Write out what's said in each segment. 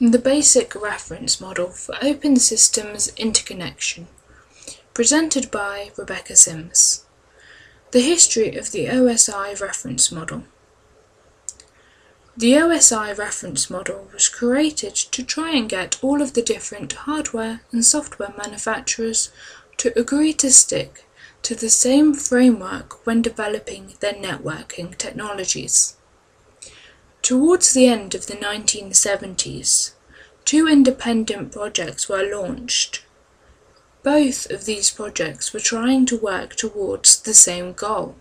The basic reference model for open systems interconnection, presented by Rebecca Sims. The history of the OSI reference model. The OSI reference model was created to try and get all of the different hardware and software manufacturers to agree to stick to the same framework when developing their networking technologies. Towards the end of the 1970s, two independent projects were launched. Both of these projects were trying to work towards the same goal.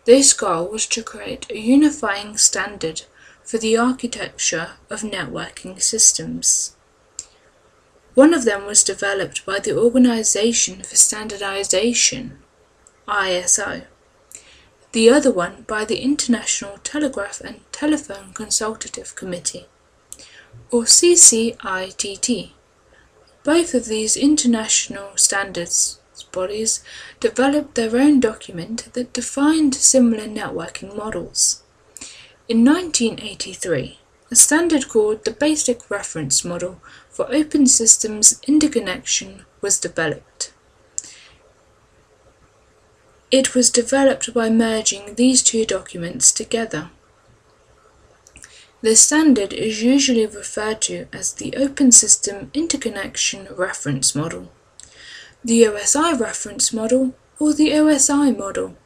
This goal was to create a unifying standard for the architecture of networking systems. One of them was developed by the Organization for Standardization, ISO. The other one by the International Telegraph and Telephone Consultative Committee, or CCITT. Both of these international standards bodies developed their own document that defined similar networking models. In 1983, a standard called the Basic Reference Model for Open Systems Interconnection was developed. It was developed by merging these two documents together. The standard is usually referred to as the Open System Interconnection Reference Model, the OSI Reference Model, or the OSI Model.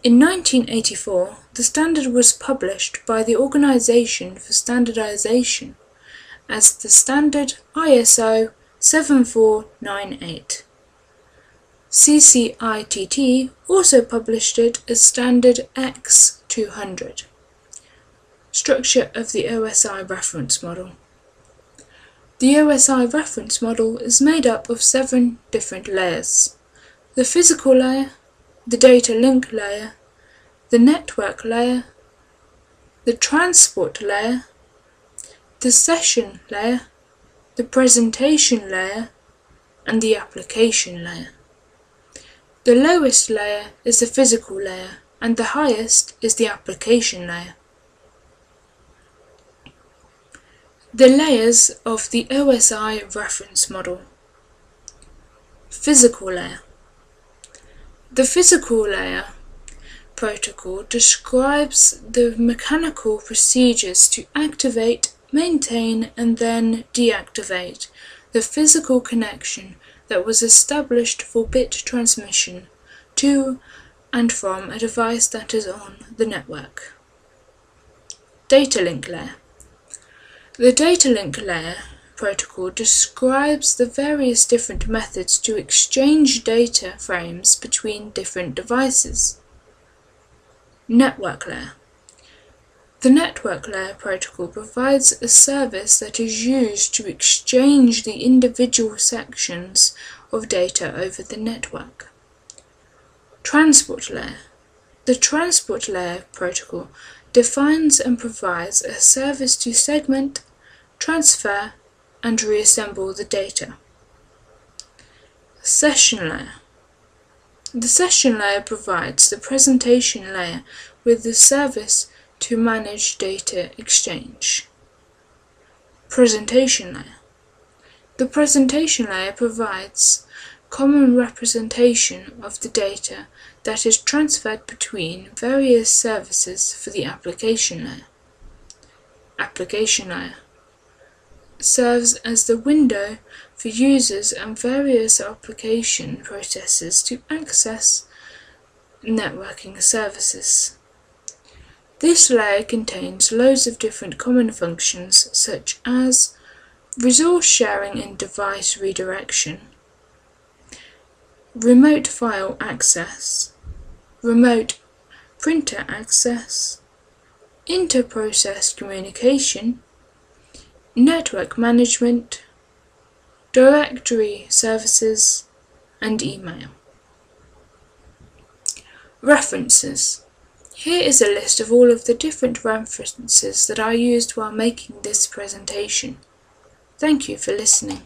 In 1984, the standard was published by the Organization for Standardization as the standard ISO 7498. CCITT also published it as standard X200. Structure of the OSI reference model. The OSI reference model is made up of 7 different layers: the physical layer, the data link layer, the network layer, the transport layer, the session layer, the presentation layer, and the application layer. The lowest layer is the physical layer, and the highest is the application layer. The layers of the OSI reference model. Physical layer. The physical layer protocol describes the mechanical procedures to activate, maintain, and then deactivate the physical connection that was established for bit transmission to and from a device that is on the network. Data link layer. The data link layer protocol describes the various different methods to exchange data frames between different devices. Network layer. The network layer protocol provides a service that is used to exchange the individual sections of data over the network. Transport layer. The transport layer protocol defines and provides a service to segment, transfer, and reassemble the data. Session layer. The session layer provides the presentation layer with the service to manage data exchange. Presentation layer. The presentation layer provides common representation of the data that is transferred between various services for the application layer. Application layer serves as the window for users and various application processes to access networking services. This layer contains loads of different common functions such as resource sharing and device redirection, remote file access, remote printer access, inter-process communication, network management, directory services, and email. References. Here is a list of all of the different references that I used while making this presentation. Thank you for listening.